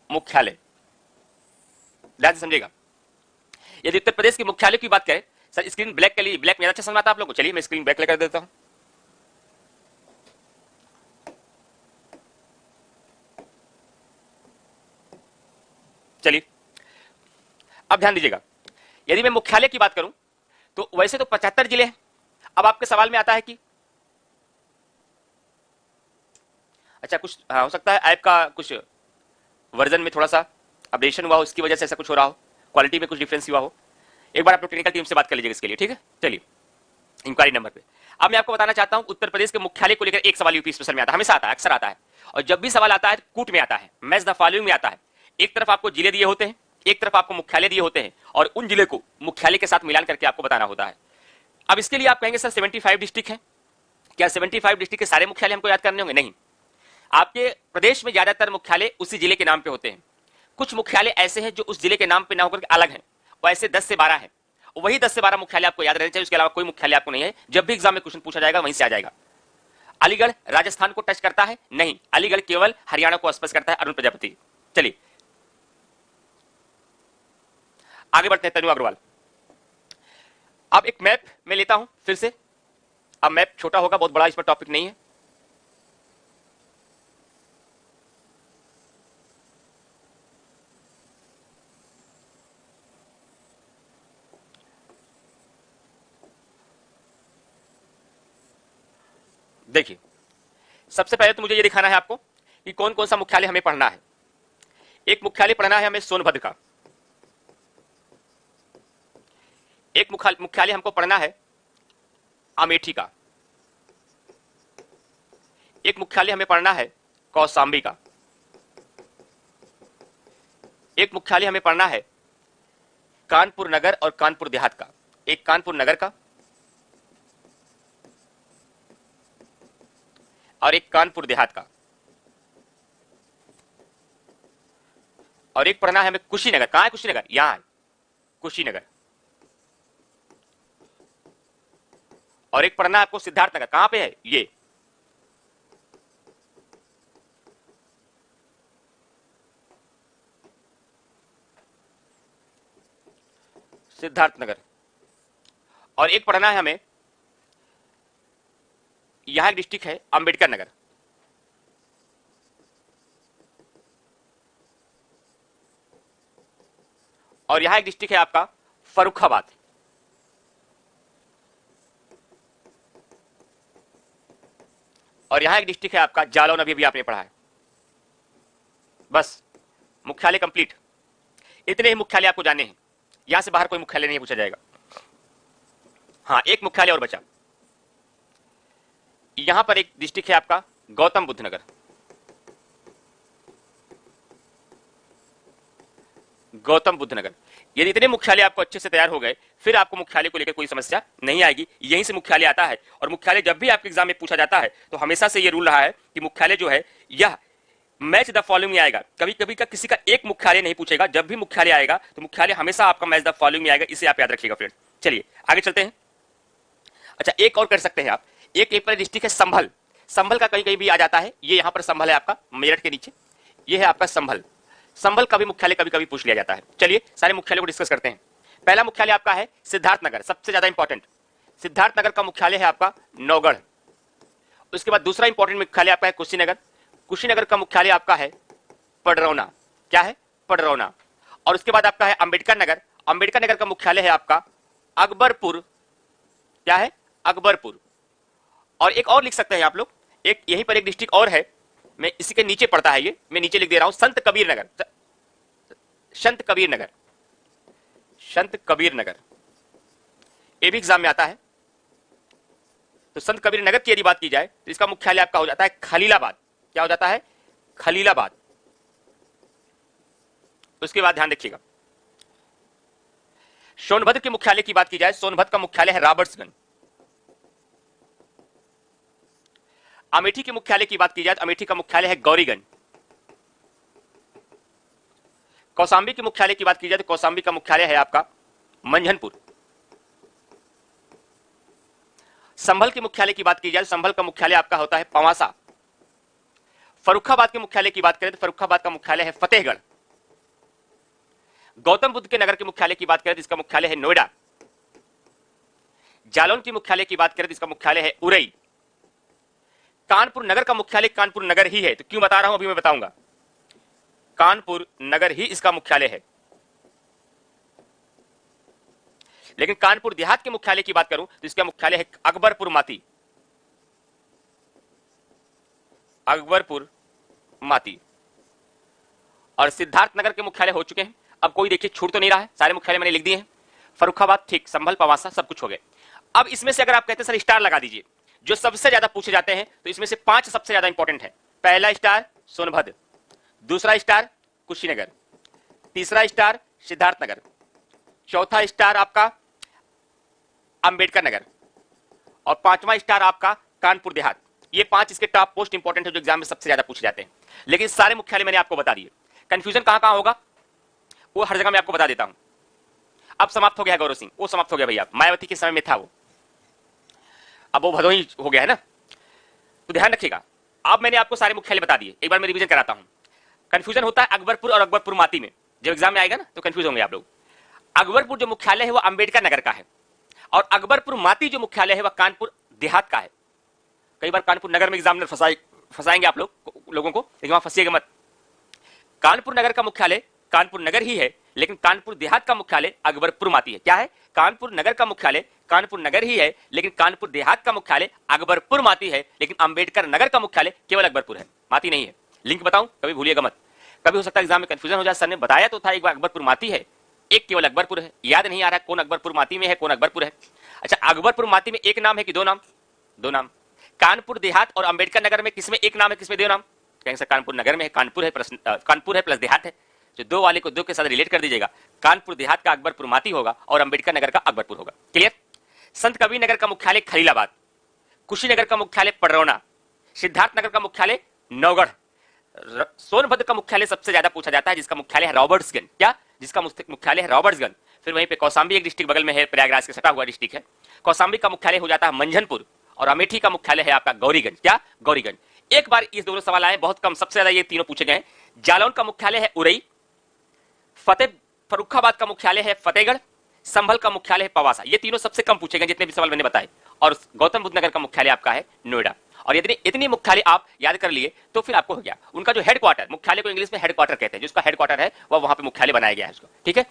मुख्यालय, ध्यान से समझेगा। यदि उत्तर प्रदेश के मुख्यालय की बात करें, सर स्क्रीन ब्लैक के लिए, ब्लैक में अच्छा समझ आता है आप लोगों को, चलिए मैं स्क्रीन ब्लैक कर देता हूं। चलिए अब ध्यान दीजिएगा, यदि मैं मुख्यालय की बात करूं तो वैसे तो 75 जिले हैं। अब आपके सवाल में आता है कि अच्छा कुछ हो सकता है ऐप का कुछ वर्जन में थोड़ा सा अपडेशन हुआ हो, इसकी वजह से ऐसा कुछ हो रहा हो, क्वालिटी में कुछ डिफरेंस हुआ हो। एक बार आप लोग टेक्निकल टीम से बात कर लीजिएगा इसके लिए, ठीक है। चलिए इंक्वायरी नंबर पे अब मैं आपको बताना चाहता हूं, उत्तर प्रदेश के मुख्यालय को लेकर एक सवाल यूपी स्पेशल में आता है, हमेशा आता है, अक्सर आता है, और जब भी सवाल आता है कूट में आता है, मैच द फॉलोइंग में आता है। एक तरफ आपको जिले दिए होते हैं, एक तरफ आपको मुख्यालय दिए होते हैं, और उन जिले को मुख्यालय के साथ मिलान करके आपको बताना होता है। अब इसके लिए आप कहेंगे सर 75 डिस्ट्रिक्ट है, क्या 75 डिस्ट्रिक्ट के सारे मुख्यालय हमको याद करने होंगे? नहीं, आपके प्रदेश में ज्यादातर मुख्यालय उसी जिले के नाम पे होते हैं। कुछ मुख्यालय ऐसे हैं जो उस जिले के नाम पे ना होकर अलग हैं, वो ऐसे 10 से 12 हैं, वही 10 से 12 मुख्यालय आपको याद रहने चाहिए, उसके अलावा कोई मुख्यालय आपको नहीं है। जब भी एग्जाम में क्वेश्चन पूछा जाएगा वहीं से आ जाएगा। अलीगढ़ राजस्थान को टच करता है? नहीं, अलीगढ़ केवल हरियाणा को स्पर्श करता है, अरुण प्रजापति। चलिए आगे बढ़ते हैं, तनु अग्रवाल। अब एक मैप में लेता हूं फिर से, अब मैप छोटा होगा, बहुत बड़ा इस पर टॉपिक नहीं है। देखिए सबसे पहले तो मुझे यह दिखाना है आपको कि कौन कौन सा मुख्यालय हमें पढ़ना है। एक मुख्यालय पढ़ना है हमें सोनभद्र का, एक मुख्यालय हमको पढ़ना है अमेठी का, एक मुख्यालय हमें पढ़ना है कौशांबी का, एक मुख्यालय हमें पढ़ना है कानपुर नगर और कानपुर देहात का, एक कानपुर नगर का और एक कानपुर देहात का, और एक पढ़ना है हमें कुशीनगर। कहां है कुशीनगर? यहां है कुशीनगर। और एक पढ़ना है आपको सिद्धार्थनगर। कहां पे है? ये सिद्धार्थनगर। और एक पढ़ना है हमें, यहां एक डिस्ट्रिक्ट है अंबेडकर नगर, और यहां एक डिस्ट्रिक्ट है आपका फर्रुखाबाद, और यहां एक डिस्ट्रिक्ट है आपका जालौन, अभी आपने पढ़ा है। बस मुख्यालय कंप्लीट, इतने ही मुख्यालय आपको जाने हैं, यहां से बाहर कोई मुख्यालय नहीं पूछा जाएगा। हाँ एक मुख्यालय और बचा, यहां पर एक डिस्ट्रिक्ट है आपका गौतम बुद्ध नगर, गौतम बुद्ध नगर। यदि इतने मुख्यालय आपको अच्छे से तैयार हो गए, फिर आपको मुख्यालय को लेकर कोई समस्या नहीं आएगी, यहीं से मुख्यालय आता है। और मुख्यालय जब भी आपके एग्जाम में पूछा जाता है तो हमेशा से यह रूल रहा है कि मुख्यालय जो है यह मैच द फॉलोइंग में आएगा, कभी कभी का किसी का एक मुख्यालय नहीं पूछेगा, जब भी मुख्यालय आएगा तो मुख्यालय हमेशा आपका मैच द फॉलोइंग में आएगा, इसे आप याद रखिएगा फ्रेंड। चलिए आगे चलते हैं। अच्छा एक और कर सकते हैं आप, एक डिस्ट्रिक्ट है संभल, संभल का कहीं कहीं भी आ जाता है, ये यहां पर संभल है आपका मेरठ के नीचे, ये है आपका संभल। संभल का भी मुख्यालय कभी कभी पूछ लिया जाता है। चलिए सारे मुख्यालय को डिस्कस करते हैं। पहला मुख्यालय आपका है सिद्धार्थनगर, सबसे ज्यादा इंपॉर्टेंट। सिद्धार्थनगर का मुख्यालय है आपका नौगढ़। उसके बाद दूसरा इंपॉर्टेंट मुख्यालय आपका है कुशीनगर, कुशीनगर का मुख्यालय आपका है पडरौना। क्या है? पडरौना। और उसके बाद आपका है अंबेडकर नगर, अंबेडकर नगर का मुख्यालय है आपका अकबरपुर। क्या है? अकबरपुर। और एक और लिख सकते हैं आप लोग, एक यहीं पर एक डिस्ट्रिक्ट और है, मैं इसी के नीचे पड़ता है, ये मैं नीचे लिख दे रहा हूं, संत कबीर नगर, संत कबीर नगर, संत कबीर नगर, ये भी एग्जाम में आता है। तो संत कबीर नगर की यदि बात की जाए तो इसका मुख्यालय आपका हो जाता है खलीलाबाद। क्या हो जाता है? खलीलाबाद। उसके बाद ध्यान रखिएगा, सोनभद्र के मुख्यालय की बात की जाए, सोनभद्र का मुख्यालय है रॉबर्ट्सगंज। अमेठी के मुख्यालय की बात की जाए तो अमेठी का मुख्यालय है गौरीगंज। कौशांबी के मुख्यालय की बात की जाए तो कौशांबी का मुख्यालय है आपका मंझनपुर। संभल के मुख्यालय की बात की जाए तो संभल का मुख्यालय आपका होता है पवासा। फर्रुखाबाद के मुख्यालय की बात करें तो फर्रुखाबाद का मुख्यालय है फतेहगढ़। गौतम बुद्ध के नगर के मुख्यालय की बात करें तो इसका मुख्यालय है नोएडा। जालौन की मुख्यालय की बात करें तो इसका मुख्यालय है उरई। कानपुर नगर का मुख्यालय कानपुर नगर ही है। तो क्यों बता रहा हूं अभी मैं बताऊंगा। कानपुर नगर ही इसका मुख्यालय है। लेकिन कानपुर देहात के मुख्यालय की बात करूं तो इसका मुख्यालय है अकबरपुर माती। अकबरपुर माती। और सिद्धार्थ नगर के मुख्यालय हो चुके हैं। अब कोई देखिए छूट तो नहीं रहा है, सारे मुख्यालय मैंने लिख दिए हैं। फर्रुखाबाद ठीक, संभल, पवासा सब कुछ हो गए। अब इसमें से अगर आप कहते हैं सर स्टार लगा दीजिए जो सबसे ज्यादा पूछे जाते हैं, तो इसमें से 5 सबसे ज्यादा इंपॉर्टेंट है। पहला स्टार सोनभद्र, दूसरा स्टार कुशीनगर, तीसरा स्टार सिद्धार्थ नगर, चौथा स्टार आपका अंबेडकर नगर और 5वां स्टार आपका कानपुर देहात। ये 5 इसके टॉप मोस्ट इंपॉर्टेंट है जो एग्जाम में सबसे ज्यादा पूछे जाते हैं। लेकिन सारे मुख्यालय मैंने आपको बता दिए। कंफ्यूजन कहां कहां होगा वो हर जगह मैं आपको बता देता हूं। अब समाप्त हो गया गौरव सिंह, वो समाप्त हो गया भैया, मायावती के समय में था वो, अब वो भदोही हो गया है ना। तो ध्यान रखिएगा, अब मैंने आपको सारे मुख्यालय बता दिए। एक बार मैं रिवीजन कराता हूं। कंफ्यूजन होता है अकबरपुर और अकबरपुर माती में, जब एग्जाम में आएगा ना तो कंफ्यूज होंगे आप लोग। अकबरपुर जो मुख्यालय है वो अंबेडकर नगर का है और अकबरपुर माती जो मुख्यालय है वह कानपुर देहात का है। कई बार कानपुर नगर में एग्जामिनर फंसाएंगे आप लोगों को, लेकिन वहां फंसिएगा मत। कानपुर नगर का मुख्यालय कानपुर नगर ही है, लेकिन कानपुर देहात का मुख्यालय अकबरपुर माती है। क्या है? कानपुर नगर का मुख्यालय कानपुर नगर ही है, लेकिन कानपुर देहात का मुख्यालय अकबरपुर माती है। लेकिन अंबेडकर नगर का मुख्यालय केवल अकबरपुर है, माती नहीं है। लिंक बताऊं, कभी भूलिएगा मत। कभी हो सकता है एग्जाम में कंफ्यूजन हो जाए, सर ने बताया तो था एक बार अकबरपुर माती है, एक केवल अकबरपुर है। याद नहीं आ रहा कौन अकबरपुर माती में है कौन अकबरपुर है। अच्छा, अकबरपुर माती में एक नाम है कि दो नाम? दो नाम। कानपुर देहात और अंबेडकर नगर में किसमें एक नाम है किसमें दो नाम? कहेंगे सर कानपुर नगर में है, कानपुर है प्लस देहात है, जो दो वाले को दो के साथ रिलेट कर दीजिएगा। कानपुर देहात का अकबरपुर माती होगा और अंबेडकर नगर का अकबरपुर होगा। क्लियर? संत कबीर नगर का मुख्यालय खलीलाबाद, कुशीनगर का मुख्यालय पडरौना, सिद्धार्थ नगर का मुख्यालय नौगढ़, सोनभद्र का मुख्यालय सबसे ज्यादा पूछा जाता है जिसका मुख्यालय है रॉबर्ट्सगंज। क्या? जिसका मुख्यालय है रॉबर्ट्सगंज। फिर वहीं पे कौसाम्बी एक डिस्ट्रिक्ट बगल में है, प्रयागराज के सटा हुआ डिस्ट्रिक्ट है। कौसाम्बी का मुख्यालय हो जाता है मंझनपुर और अमेठी का मुख्यालय है आपका गौरीगंज। क्या? गौरीगंज। एक बार इस दोनों सवाल आए, बहुत कम, सबसे ज्यादा ये तीनों पूछे गए। जालौन का मुख्यालय है उरई, फर्रुखाबाद का मुख्यालय है फतेहगढ़, संभल का मुख्यालय है पवासा। ये तीनों सबसे कम पूछे गए जितने भी सवाल मैंने बताए। और गौतम बुद्ध नगर का मुख्यालय आपका है नोएडा। और इतने मुख्यालय आप याद कर लिए तो फिर आपको हो गया। उनका जो हेडक्वार्टर, मुख्यालय को इंग्लिश में हेडक्वार्टर कहते हैं, जिसका हेडक्वार्टर है वह वहां पे मुख्यालय बनाया गया है उसको। ठीक है?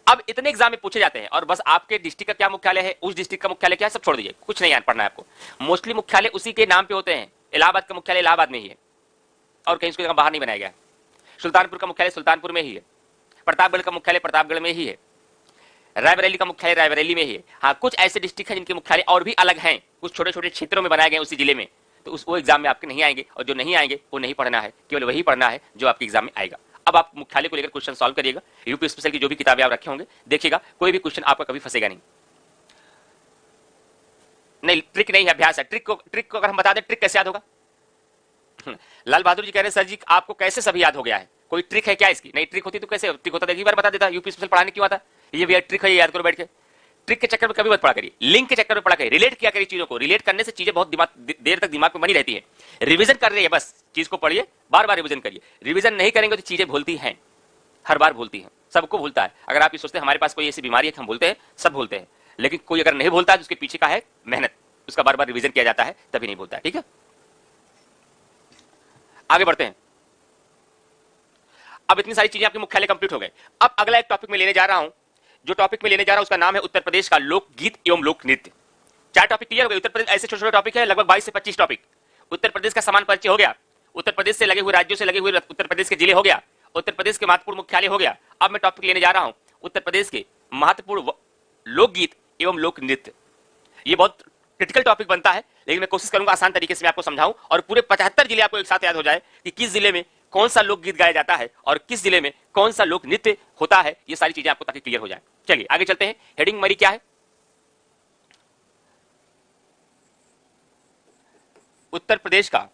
अब इतने एग्जाम में पूछे जाते हैं और बस आपके डिस्ट्रिक्ट का क्या मुख्यालय है, उस डिस्ट्रिक्ट का मुख्यालय क्या है, सब छोड़ दीजिए, कुछ नहीं याद पढ़ना है आपको। मोस्टली मुख्यालय उसी के नाम पे होते हैं। इलाहाबाद का मुख्यालय इलाहाबाद में ही है और कहीं उसको बाहर नहीं बनाया गया है। सुल्तानपुर का मुख्यालय सुल्तानपुर में ही है। प्रतापगढ़ का मुख्यालय प्रतापगढ़ में ही है। रायबरेली का मुख्यालय रायबरेली में ही है। हाँ, कुछ ऐसे डिस्ट्रिक्ट हैं जिनके मुख्यालय और भी अलग हैं, कुछ छोटे छोटे क्षेत्रों में बनाए गए उसी जिले में, तो वो एग्जाम में आपके नहीं आएंगे, और जो नहीं आएंगे वो नहीं पढ़ना है, केवल वही पढ़ना है जो आपके एग्जाम में आएगा। अब आप मुख्यालय को लेकर क्वेश्चन सॉल्व करिएगा। यूपी स्पेशल की जो भी किताबें आप रखे होंगे देखिएगा, कोई भी क्वेश्चन आपका कभी फंसेगा नहीं। नहीं, ट्रिक नहीं है, अभ्यास है। ट्रिक को अगर हम बता दें, ट्रिक कैसे याद होगा? लाल बहादुर जी कह रहे हैं सर जी आपको कैसे सभी याद हो गया है, कोई ट्रिक है क्या इसकी? नहीं, ट्रिक होती तो कैसे ट्रिक होता, एक बार बता देता। यूपी स्पेशल पढ़ाने क्यों आता? ये भी ट्रिक है, ये याद करो बैठ के। ट्रिक के चक्कर में कभी मत पढ़ा करिए, लिंक के चक्कर में पढ़ा करिए। रिलेट किया करिए चीजों को, रिलेट करने से चीजें बहुत देर तक दिमाग में बनी रहती है। रिवीजन कर रही है, बस चीज को पढ़िए, बार बार रिवीजन करिए। रिवीजन नहीं करेंगे तो चीजें भूलती हैं, हर बार भूलती हैं, सबको भूलता है। अगर आप ये सोचते हैं हमारे पास कोई ऐसी बीमारी है कि हम भूलते हैं, सब भूलते हैं, लेकिन कोई अगर नहीं भूलता है तो उसके पीछे का है मेहनत, उसका बार बार रिवीजन किया जाता है तभी नहीं भूलता है। ठीक है, आगे बढ़ते हैं। अब इतनी सारी चीजें आपके मुख्यालय कंप्लीट हो गए। अब अगला एक टॉपिक में लेने जा रहा हूं, जो टॉपिक में लेने जा रहा हूं उसका नाम है उत्तर प्रदेश का लोकगीत एवं लोक नृत्य। 4 टॉपिक क्लियर हो गए। उत्तर प्रदेश ऐसे छोटे छोटे टॉपिक है, लगभग 22 से 25 टॉपिक। उत्तर प्रदेश का समान परिचय हो गया, उत्तर प्रदेश से लगे हुए राज्यों से लगे हुए उत्तर प्रदेश के जिले हो गया, उत्तर प्रदेश के महत्वपूर्ण मुख्यालय हो गया। अब मैं टॉपिक लेने जा रहा हूं उत्तर प्रदेश के महत्वपूर्ण लोकगीत एवं लोक नृत्य। ये बहुत क्रिटिकल टॉपिक बनता है, लेकिन मैं कोशिश करूंगा आसान तरीके से मैं आपको समझाऊं और पूरे 75 जिले आपको एक साथ याद हो जाए कि किस जिले में कौन सा लोकगीत गाया जाता है और किस जिले में कौन सा लोक नृत्य होता है। ये सारी चीजें आपको ताकि क्लियर हो जाए। चलिए आगे चलते हैं। हेडिंग मरी क्या है? उत्तर प्रदेश का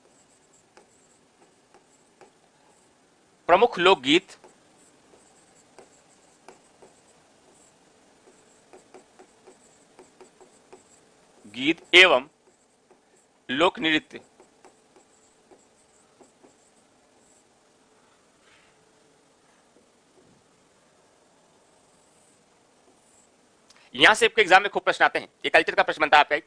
प्रमुख लोकगीत गीत एवं लोक नृत्य। यहां से आपके एग्जाम में खूब प्रश्न आते हैं, ये कल्चर का प्रश्न बनता है आपका एक।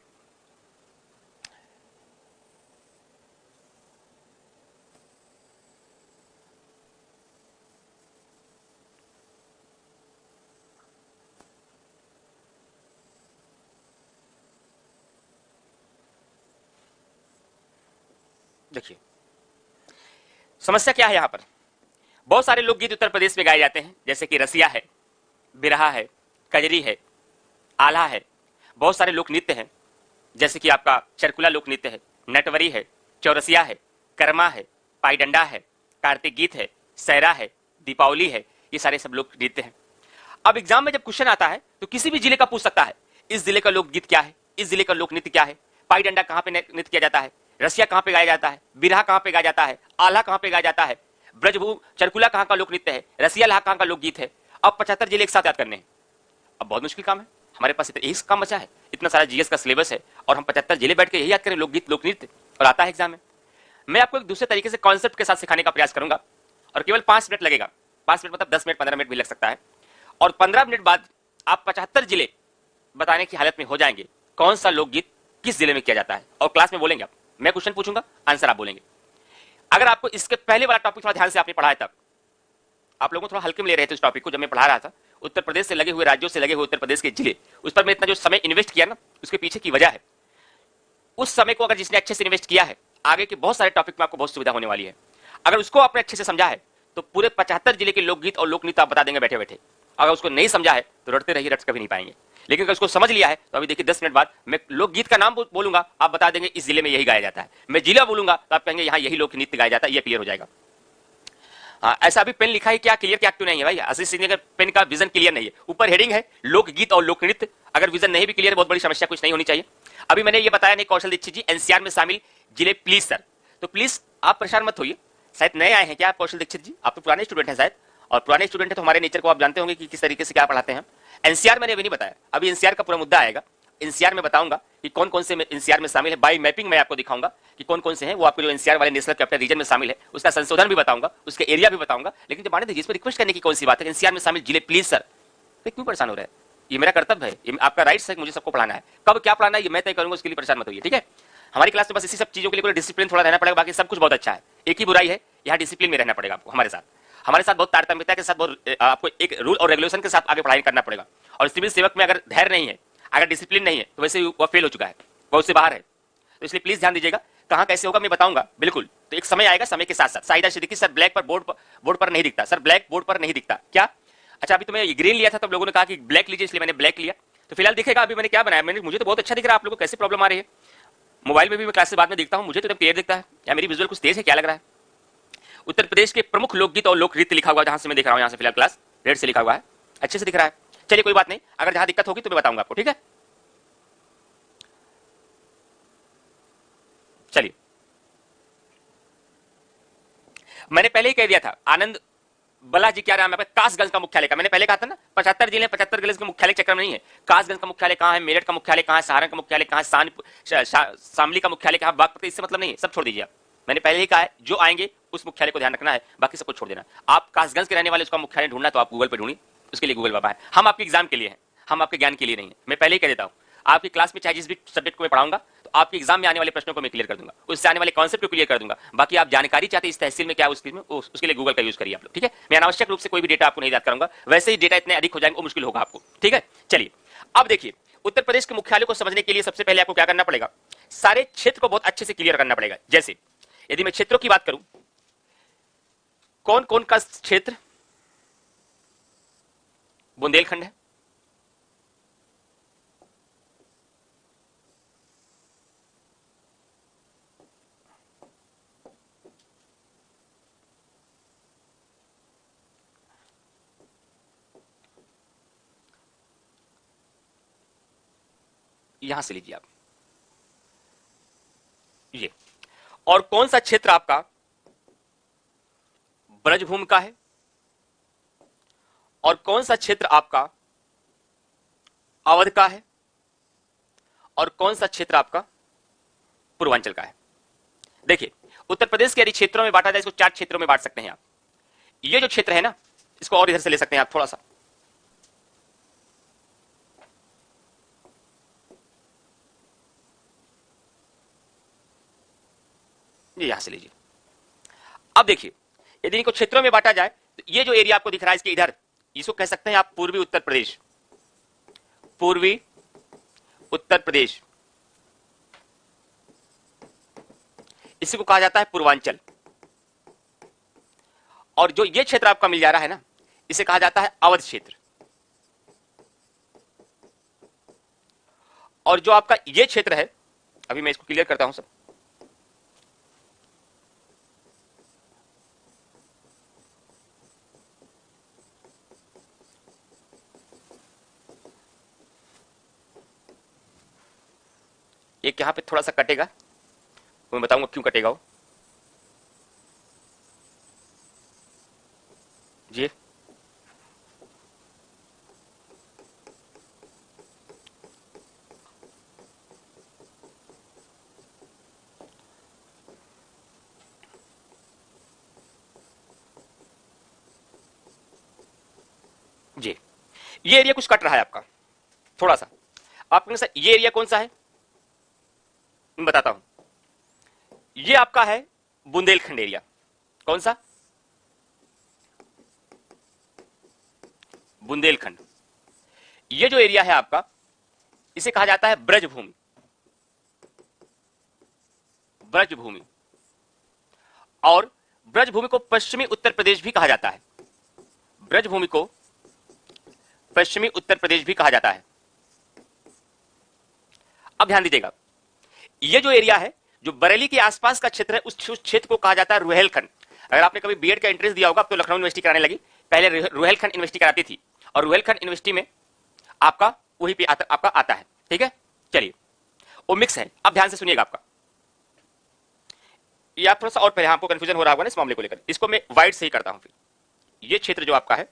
देखिए समस्या क्या है, यहां पर बहुत सारे लोकगीत उत्तर प्रदेश में गाए जाते हैं, जैसे कि रसिया है, बिरहा है, कजरी है, आल्हा है। बहुत सारे लोक नृत्य हैं, जैसे कि आपका चरकुला लोक नृत्य है, नटवरी है, चौरसिया है, कर्मा है, पाईडंडा है, कार्तिक गीत है, सैरा है, दीपावली है। ये सारे सब लोक नृत्य हैं। अब एग्जाम में जब क्वेश्चन आता है तो किसी भी जिले का पूछ सकता है, इस जिले का लोकगीत क्या है, इस जिले का लोक नृत्य क्या है, पाईडंडा कहां पे नृत्य किया जाता है, रसिया कहां पे गाया जाता है, बिरहा कहां पे गाया जाता है, आल्हा कहां पे गाया जाता है, ब्रजभू चरकुला कहां का लोक नृत्य है, रसिया लाहा कहां का लोकगीत है। अब 75 जिले एक साथ याद करने हैं। अब बहुत मुश्किल काम है, हमारे पास यही काम बचा है, इतना सारा जीएस का सिलेबस है और हम 75 जिले बैठ के यही याद करें, लोकगीत लोक नृत्य, और आता है एग्जाम में। मैं आपको एक दूसरे तरीके से कॉन्सेप्ट के साथ सिखाने का प्रयास करूंगा और केवल 5 मिनट लगेगा। 5 मिनट मतलब 10 मिनट 15 मिनट भी लग सकता है, और 15 मिनट बाद आप 75 जिले बताने की हालत में हो जाएंगे कौन सा लोकगीत किस जिले में किया जाता है। और क्लास में बोलेंगे आप, मैं क्वेश्चन पूछूंगा, आंसर आप बोलेंगे। अगर आपको इसके पहले वाला टॉपिक थोड़ा ध्यान से आपने पढ़ा है, तब आप लोगों को थोड़ा हल्के में ले रहे थे उस टॉपिक को, जब मैं पढ़ा रहा था उत्तर प्रदेश से लगे हुए राज्यों से लगे हुए उत्तर प्रदेश के जिले, उस पर मैं इतना जो समय इन्वेस्ट किया ना, उसके पीछे की वजह है, उस समय को अगर जिसने अच्छे से इन्वेस्ट किया है, आगे के बहुत सारे टॉपिक में आपको बहुत सुविधा होने वाली है। अगर उसको आपने अच्छे से समझा है तो पूरे 75 जिले के लोकगीत और लोकनृत्य आप बता देंगे बैठे बैठे। अगर उसको नहीं समझा है तो रटते रहिए, रट कभी नहीं पाएंगे। लेकिन अगर उसको समझ लिया है तो अभी देखिए 10 मिनट बाद मैं लोकगीत का नाम बोलूंगा, आप बता देंगे इस जिले में यही गाया जाता है। मैं जिला बोलूंगा तो आप कहेंगे यहाँ यही लोकनृत्य गाया जाता है, ये क्लियर हो जाएगा। हाँ, ऐसा अभी पेन लिखा है, क्या क्लियर क्या क्यों नहीं है भाई? आशीष सिंह का पेन का विजन क्लियर नहीं है, ऊपर हेडिंग है लोकगीत और लोकनृत्य। अगर विजन नहीं भी क्लियर है, बहुत बड़ी समस्या कुछ नहीं होनी चाहिए। अभी मैंने ये बताया नहीं, कौशल दीक्षित जी एनसीआर में शामिल जिले प्लीज सर, तो प्लीज आप परेशान मत होइए। शायद नए आए हैं क्या आप कौशल दीक्षित जी? आप तो पुराने स्टूडेंट हैं शायद, और पुराने स्टूडेंट है तो हमारे नेचर को आप जानते होंगे कि किस तरीके से क्या पढ़ाते हैं। एनसीआर मैंने अभी नहीं बताया, अभी एनसीआर का पूरा मुद्दा आएगा। एनसीआर में बताऊंगा कि कौन कौन से एनसीआर में शामिल है, बाई मैपिंग मैं आपको दिखाऊंगा कि कौन कौन से हैं। वो आपको जो एनसीआर वाले नेशनल कैपिटल रीजन में शामिल है उसका संशोधन भी बताऊंगा, उसके एरिया भी बताऊंगा। लेकिन जब आने दीजिए, इसमें रिक्वेस्ट करने की कौन सी बात है? एनसीआर में शामिल जिले प्लीज सर, क्यों परेशान हो रहे हैं? ये मेरा कर्तव्य है, ये आपका राइट्स है, मुझे सबको पढ़ाना है। कब क्या पढ़ाना है ये मैं तय करूंगा, उसके लिए परेशान मत होइए, ठीक है? हमारी क्लास में बस इसी सब चीजों के लिए डिसिप्लिन थोड़ा रहना पड़ेगा, बाकी सब कुछ बहुत अच्छा है। एक ही बुराई है, यहाँ डिसिप्लिन में रहना पड़ेगा आपको, हमारे साथ बहुत तारतम्यता के साथ, बहुत आपको एक रूल और रेगुलेशन के साथ आगे पढ़ाई करना पड़ेगा। और सिविल सेवक में अगर धैर्य नहीं है, अगर डिसिप्लिन नहीं है, तो वैसे वह फेल हो चुका है, वह उससे बाहर है। तो इसलिए प्लीज ध्यान दीजिएगा, कहां कैसे होगा मैं बताऊंगा बिल्कुल। तो एक समय आएगा, समय के साथ साथ। साहिदा सिद्दीकी सर ब्लैक पर बोर्ड पर नहीं दिखता, सर ब्लैक बोर्ड पर नहीं दिखता क्या? अच्छा, अभी तो मैं ग्रीन लिया था, तब लोगों ने कहा कि ब्लैक लीजिए, इसलिए मैंने ब्लैक लिया। तो फिलहाल दिखेगा। अभी मैंने क्या बनाया, मुझे तो बहुत अच्छा दिख रहा है, आप लोगों को कैसे प्रॉब्लम आ रही है? मोबाइल में भी मैं क्लास से बाद में देखता हूं, मुझे तो एकदम क्लियर दिखता है, या मेरी विजुअल कुछ तेज है, क्या लग रहा है? उत्तर प्रदेश के प्रमुख लोकगीत और लोक नृत्य लिखा हुआ, जहां से मैं देख रहा हूं, यहां से फिलहाल क्लास रेड से लिखा हुआ है, अच्छे से दिख रहा है। चलिए कोई बात नहीं, अगर जहां दिक्कत होगी तो मैं बताऊंगा आपको, ठीक है? चलिए, मैंने पहले ही कह दिया था, आनंद बला जी क्या नाम है, कासगंज का मुख्यालय का। मैंने पहले कहा था ना, 75 जिले 75 जिले के मुख्यालय चक्कर में नहीं है। कासगंज का मुख्यालय कहां है, मेरठ का मुख्यालय कहां है, सहारन का मुख्यालय कहां है, शामली का मुख्यालय कहां, बागपत, इससे मतलब नहीं है, सब छोड़ दीजिए आप। मैंने पहले ही कहा है, जो आएंगे उस मुख्यालय को ध्यान रखना है, बाकी सब कुछ छोड़ देना। आप कासगंज के रहने वाले, उसका मुख्यालय ढूंढना तो आप गूगल पर ढूंढिए, उसके लिए गूगल बाबा है। हम आपके एग्जाम के लिए हैं, हम आपके ज्ञान के लिए नहीं है। मैं पहले ही कह देता हूं, आपकी क्लास में चाहे जिस भी सब्जेक्ट को मैं पढ़ाऊंगा, तो आपके एग्जाम में आने वाले प्रश्नों को मैं क्लियर कर दूंगा, उससे आने वाले कॉन्सेप्ट को क्लियर कर दूंगा। बाकी आप जानकारी चाहते हैं इस तहसील में क्या, उसके लिए गूगल का यूज करिए आप लोग, ठीक है? मैं अनावश्यक रूप से कोई भी डेटा आपको नहीं याद करूंगा, वैसे ही डेटा इतने अधिक हो जाएंगे वो मुश्किल होगा आपको, ठीक है? चलिए, अब देखिए, उत्तर प्रदेश के मुख्यालय को समझने के लिए सबसे पहले आपको क्या करना पड़ेगा, सारे क्षेत्र को बहुत अच्छे से क्लियर करना पड़ेगा। जैसे यदि मैं क्षेत्रों की बात करूं, कौन कौन का क्षेत्र बुंदेलखंड है, यहां से लीजिए आप ये। और कौन सा क्षेत्र आपका ब्रजभूमि का है, और कौन सा क्षेत्र आपका अवध का है, और कौन सा क्षेत्र आपका पूर्वांचल का है। देखिए, उत्तर प्रदेश के यदि क्षेत्रों में बांटा जाए, इसको 4 क्षेत्रों में बांट सकते हैं आप। ये जो क्षेत्र है ना, इसको और इधर से ले सकते हैं आप थोड़ा सा, ये यहां से लीजिए। अब देखिए, यदि इनको क्षेत्रों में बांटा जाए तो ये जो एरिया आपको दिख रहा है इसके इधर, इसको कह सकते हैं आप पूर्वी उत्तर प्रदेश, पूर्वी उत्तर प्रदेश, इसी को कहा जाता है पूर्वांचल। और जो ये क्षेत्र आपका मिल जा रहा है ना, इसे कहा जाता है अवध क्षेत्र। और जो आपका ये क्षेत्र है, अभी मैं इसको क्लियर करता हूं सब। एक यहां पे थोड़ा सा कटेगा, मैं बताऊंगा क्यों कटेगा वो जी। जी, ये एरिया कुछ कट रहा है आपका थोड़ा सा। आपके सर ये एरिया कौन सा है, मैं बताता हूं। ये आपका है बुंदेलखंड एरिया। कौन सा? बुंदेलखंड। ये जो एरिया है आपका, इसे कहा जाता है ब्रजभूमि। ब्रजभूमि। और ब्रजभूमि को पश्चिमी उत्तर प्रदेश भी कहा जाता है। ब्रजभूमि को पश्चिमी उत्तर प्रदेश भी कहा जाता है। अब ध्यान दीजिएगा, ये जो एरिया है, जो बरेली के आसपास का क्षेत्र है, उस क्षेत्र को कहा जाता है रुहेलखंड। अगर आपने कभी बीएड का एंट्रेंस दिया होगा, अब तो लखनऊ यूनिवर्सिटी कराने लगी, पहले रुहेलखंड यूनिवर्सिटी कराती थी, और रुहेलखंड यूनिवर्सिटी में आपका वही पे आपका आता है। ठीक है, चलिए, वो मिक्स है। अब ध्यान से सुनिएगा आपका, ये आप थोड़ा सा और पहले आपको कंफ्यूजन हो रहा होगा ना इस मामले को लेकर, इसको मैं व्हाइट से ही करता हूं। फिर ये क्षेत्र जो आपका है,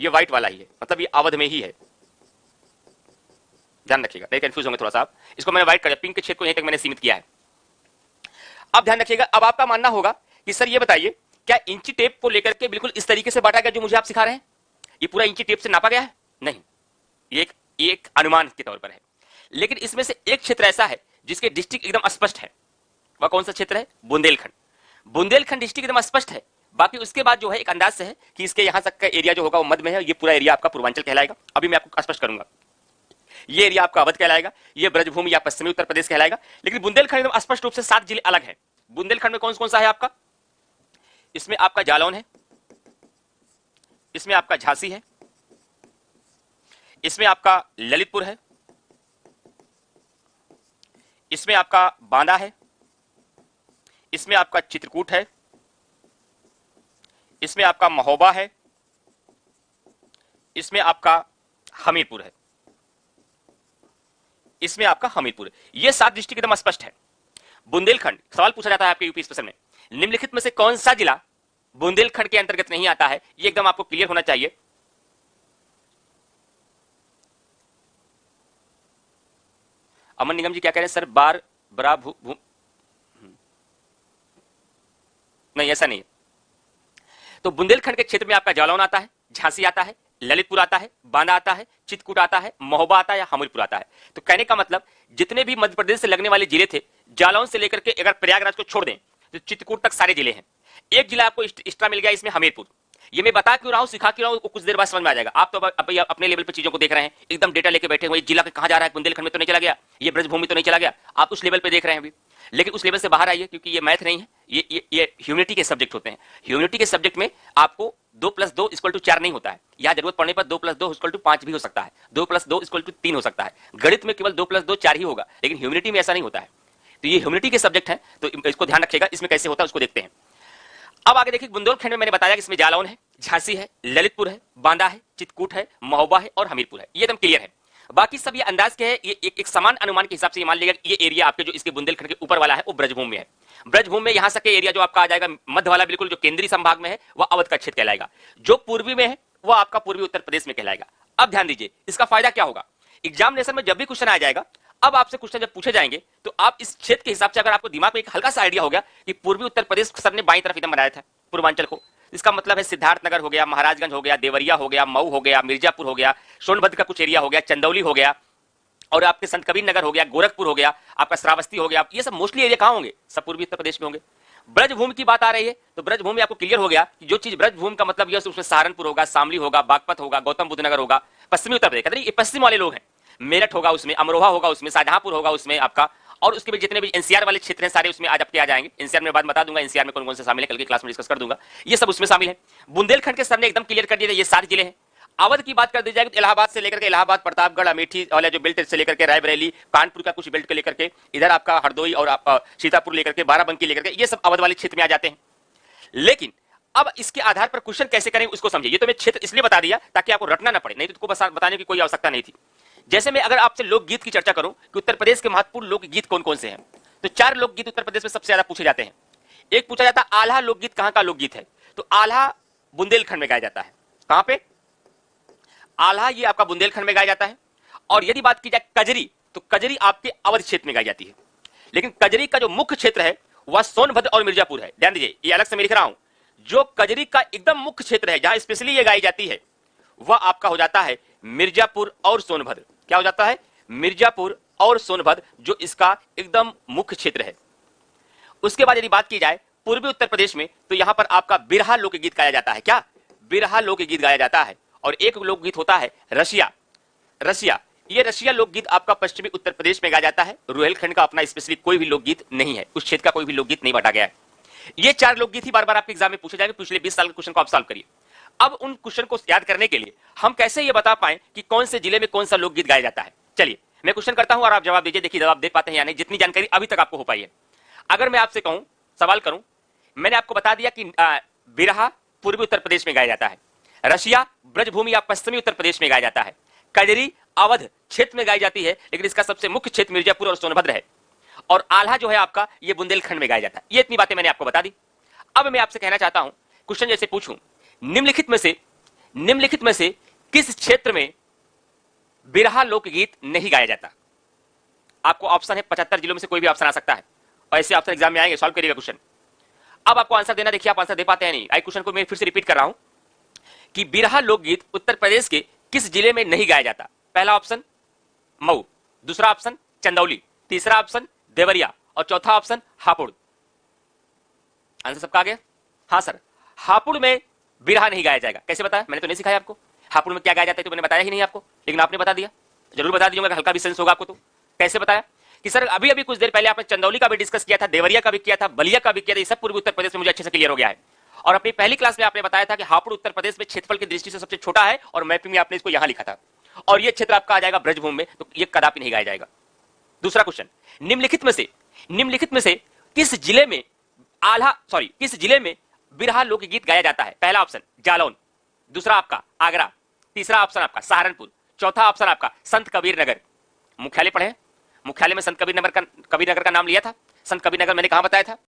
ये व्हाइट वाला ही है, मतलब ये अवध में ही है। ध्यान रखिएगा, नहीं कंफ्यूज होंगे थोड़ा सा आप। इसको मैंने व्हाइट कर दिया, पिंक के क्षेत्र को यहीं तक मैंने सीमित किया है। अब ध्यान रखिएगा, अब आपका मानना होगा कि सर ये बताइए, क्या इंची टेप को लेकर के बिल्कुल इस तरीके से बांटा गया जो मुझे आप सिखा रहे हैं? ये पूरा इंची टेप से नापा गया है? नहीं, ये एक अनुमान के तौर पर है। लेकिन इसमें से एक क्षेत्र ऐसा है जिसके डिस्ट्रिक्ट एकदम स्पष्ट है। वह कौन सा क्षेत्र है? बुंदेलखंड। बुंदेलखंड डिस्ट्रिक्ट एकदम स्पष्ट है। बाकी उसके बाद जो है एक अंदाज से है कि इसके यहां तक का एरिया जो होगा वो मध्य में है। ये पूरा एरिया आपका पूर्वांचल कहलाएगा। अभी मैं आपको स्पष्ट करूंगा। ये एरिया आपका अवध कहलाएगा, ये ब्रजभूमि या पश्चिमी उत्तर प्रदेश कहलाएगा। लेकिन बुंदेलखंड एकदम स्पष्ट रूप से 7 जिले अलग है। बुंदेलखंड में कौन कौन सा है आपका? इसमें आपका जालौन है, इसमें आपका झांसी है, इसमें आपका ललितपुर है, इसमें आपका बांदा है, इसमें आपका चित्रकूट है, इसमें आपका महोबा है, इसमें आपका हमीरपुर है, इसमें आपका हमीरपुर है। ये 7 डिस्ट्रिक्ट एकदम स्पष्ट है। बुंदेलखंड, सवाल पूछा जाता है आपके यूपी स्पेशल में, निम्नलिखित में से कौन सा जिला बुंदेलखंड के अंतर्गत नहीं आता है? ये एकदम आपको क्लियर होना चाहिए। अमन निगम जी क्या कह रहे हैं सर? बार बरा भू नहीं, ऐसा नहीं है। तो बुंदेलखंड के क्षेत्र में आपका जालौन आता है, झांसी आता है, ललितपुर आता है, बांदा आता है, चित्रकूट आता है, महोबा आता है या हमीरपुर आता है। तो कहने का मतलब जितने भी मध्य प्रदेश से लगने वाले जिले थे, जालौन से लेकर के अगर प्रयागराज को छोड़ दें तो चित्रकूट तक सारे जिले हैं। एक जिला आपको एक्स्ट्रा मिल गया, इसमें हमीरपुर। ये मैं बता क्यों रहा हूं, सिखा क्यों रहा हूं, कुछ देर बाद समझ में आ जाएगा। आप तो अपने लेवल पे चीजों को देख रहे हैं, एकदम डेटा लेके बैठे हुए, जिला कहां जा रहा है, बुंदेलखंड में तो नहीं चला गया, ये ब्रजभूमि तो नहीं चला गया, आप उस लेवल पे देख रहे हैं अभी। लेकिन उस लेवल से बाहर आइए, क्योंकि ये मैथ नहीं है, ये ह्यूमैनिटी के सब्जेक्ट होते हैं। ह्यूमैनिटी के सब्जेक्ट में आपको 2 + 2 = 4 नहीं होता है। यहां जरूरत पड़ने पर 2 + 2 = 5 भी हो सकता है, 2 + 2 = 3 हो सकता है। गणित में केवल 2 + 2 4 ही होगा, लेकिन ह्यूमैनिटी में ऐसा नहीं होता है। तो ये ह्यूमैनिटी के सब्जेक्ट है, तो इसको ध्यान रखिएगा। इसमें कैसे होता है उसको देखते हैं। अब आगे देखिए, बुंदेलखंड में मैंने बताया कि इसमें जालौन है, झांसी है, ललितपुर है, बांदा है, चित्रकूट है, महोबा है और हमीरपुर है। ये एकदम क्लियर है। बाकी सब ये अंदाज के है, ये एक समान अनुमान के हिसाब से ये मान लिया ये एरिया आपके जो इसके बुंदेलखंड के ऊपर वाला है वो ब्रजभूमि में है। ब्रजभूमि में यहां से एरिया जो आपका आ जाएगा मध्य वाला, बिल्कुल जो केंद्रीय संभाग में है, वह अवध का क्षेत्र कहलाएगा। जो पूर्वी में है वह आपका पूर्वी उत्तर प्रदेश में कहलाएगा। अब ध्यान दीजिए, इसका फायदा क्या होगा? एग्जामिनेशन में जब भी क्वेश्चन आ जाएगा, अब आपसे क्वेश्चन जब पूछे जाएंगे तो आप इस क्षेत्र के हिसाब से, अगर आपको दिमाग में एक हल्का सा आइडिया हो गया कि पूर्वी उत्तर प्रदेश सर ने बाईं तरफ एकदम बनाया था पूर्वांचल को, इसका मतलब है सिद्धार्थनगर हो गया, महाराजगंज हो गया, देवरिया हो गया, मऊ हो गया, मिर्जापुर हो गया, सोनभद्र का कुछ एरिया हो गया, चंदौली हो गया, और आपके संत कबीर नगर हो गया, गोरखपुर हो गया, आपका श्रावस्ती हो गया। ये सब मोस्टली एरिया कहां होंगे? सब पूर्वी उत्तर प्रदेश में होंगे। ब्रजभूमि की बात आ रही है तो ब्रजभूमि आपको क्लियर हो गया कि जो चीज ब्रजभूमि का मतलब यह उसमें सहारनपुर होगा, शामली होगा, बागपत होगा, गौतम बुद्ध नगर होगा, पश्चिमी उत्तर प्रदेश। कहते हैं ये पश्चिम वाले लोग हैं। मेरठ होगा उसमें, अमरोहा होगा उसमें, शाहजहांपुर होगा उसमें आपका, और उसके बाद जितने भी एनसीआर वाले क्षेत्र हैं सारे उसमें आज आपके आ जाएंगे। एनसीआर में बाद बता दूंगा एनसीआर में कौन कौन से शामिल है, कल की क्लास में डिस्कस कर दूंगा। ये सब उसमें शामिल है। बुंदेलखंड के सर ने एकदम क्लियर कर दिया ये 7 जिले हैं। अवध की बात कर दी जाएगी तो इलाहाबाद से लेकर के इलाहाबाद, प्रतापगढ़, अमेठी वाला जो बेल्ट से लेकर के रायबरेली, कानपुर का कुछ बेल्ट के लेकर के इधर आपका हरदोई और सीतापुर लेकर के बाराबंकी लेकर के, ये सब अवध वाले क्षेत्र में आ जाते हैं। लेकिन अब इसके आधार पर क्वेश्चन कैसे करें उसको समझिए। ये तो मैं क्षेत्र इसलिए बता दिया ताकि आपको रटना ना पड़े, नहीं तो बस बताने की कोई आवश्यकता नहीं थी। जैसे मैं अगर आपसे लोकगीत की चर्चा करूं कि उत्तर प्रदेश के महत्वपूर्ण लोकगीत कौन कौन से हैं, तो 4 लोकगीत उत्तर प्रदेश में सबसे ज्यादा पूछे जाते हैं। एक पूछा जाता है आल्हा लोकगीत कहां का लोकगीत है, तो आल्हा बुंदेलखंड में गाया जाता है। कहां पे? आल्हा ये आपका बुंदेलखंड में गाया जाता है। और यदि बात की जाए कजरी, तो कजरी आपके अवध क्षेत्र में गाई जाती है। लेकिन कजरी का जो मुख्य क्षेत्र है वह सोनभद्र और मिर्जापुर है। ध्यान दीजिए, ये अलग से मैं लिख रहा हूं। जो कजरी का एकदम मुख्य क्षेत्र है जहां स्पेशली ये गाई जाती है वह आपका हो जाता है मिर्जापुर और सोनभद्र। क्या हो जाता है? मिर्जापुर और सोनभद्र, जो इसका एकदम मुख्य क्षेत्र है। उसके बाद यदि बात की जाए पूर्वी उत्तर प्रदेश में, तो यहां पर आपका बिरहा लोकगीत गाया जाता है। क्या? बिरहा लोकगीत गाया जाता है। और एक लोकगीत होता है रसिया। रसिया, ये रसिया लोकगीत आपका पश्चिमी उत्तर प्रदेश में गाया जाता है। रुहेलखंड का अपना स्पेशली कोई भी लोकगीत नहीं है, उस क्षेत्र का कोई भी लोकगीत नहीं बांटा गया है। ये 4 लोकगीत ही बार बार आपके एग्जाम में पूछे जाएंगे। पिछले 20 साल के क्वेश्चन को आप सॉल्व करिए। अब उन क्वेश्चन को याद करने के लिए हम कैसे ये बता पाए कि कौन से जिले में कौन सा लोकगीत गाया जाता है। चलिए मैं क्वेश्चन करता हूं और आप जवाब दीजिए। देखिए जवाब दे पाते हैं या नहीं, जितनी जानकारी अभी तक आपको हो पाई है। अगर मैं आपसे कहूं, सवाल करूं, मैंने आपको बता दिया कि बिरहा पूर्वी उत्तर प्रदेश में गाया जाता है, रसिया ब्रजभूमि या पश्चिमी उत्तर प्रदेश में गाया जाता है, कजरी अवध क्षेत्र में गाई जाती है, लेकिन इसका सबसे मुख्य क्षेत्र मिर्जापुर और सोनभद्र है, और आल्हा जो है आपका ये बुंदेलखंड में गाया जाता है। ये इतनी बातें मैंने आपको बता दी। अब मैं आपसे कहना चाहता हूं, क्वेश्चन जैसे पूछूं, निम्नलिखित में से किस क्षेत्र में बिरहा लोकगीत नहीं गाया जाता? आपको ऑप्शन है 75 जिलों में से कोई भी ऑप्शन आ सकता है, और ऐसे ऑप्शन एग्जाम में आएंगे, सॉल्व करिएगा क्वेश्चन। अब आपको आंसर देना, देखिए आप आंसर दे पाते हैं नहीं। आई क्वेश्चन को मैं फिर से रिपीट कर रहा हूं कि बिरहा लोकगीत उत्तर प्रदेश के किस जिले में नहीं गाया जाता? पहला ऑप्शन मऊ, दूसरा ऑप्शन चंदौली, तीसरा ऑप्शन देवरिया और चौथा ऑप्शन हापुड़। आंसर सबका आ गया? हाँ सर, हापुड़ में बिरहा नहीं गाया जाएगा। कैसे बताया? मैंने तो नहीं सिखाया आपको हापुड़ में क्या गाया जाता है, तो मैंने बताया ही नहीं आपको, लेकिन आपने बता दिया। जरूर बता दीजिएगा, हल्का भी सेंस होगा आपको। तो कैसे बताया कि सर अभी अभी कुछ देर पहले आपने चंदौली का भी डिस्कस किया था, देवरिया का भी किया था, बलिया का भी किया था। ये सब पूर्वी उत्तर प्रदेश में मुझे अच्छे से क्लियर हो गया है। और अपनी पहली क्लास में आपने बताया था कि हापुड़ उत्तर प्रदेश में क्षेत्रफल की दृष्टि से सबसे छोटा है, और मैपिंग में आपने इसको यहां लिखा था, और ये क्षेत्र आपका आ जाएगा ब्रजभूमि में, तो ये कदापि नहीं गाया जाएगा। दूसरा क्वेश्चन, निम्नलिखित में से किस जिले में बिरहा लोकगीत गाया जाता है? पहला ऑप्शन जालौन, दूसरा आपका आगरा, तीसरा ऑप्शन आपका सहारनपुर, चौथा ऑप्शन आपका संत कबीर नगर। मुख्यालय पढ़े? मुख्यालय में संत कबीर नगर का नाम लिया था। संत कबीर नगर मैंने कहां बताया था?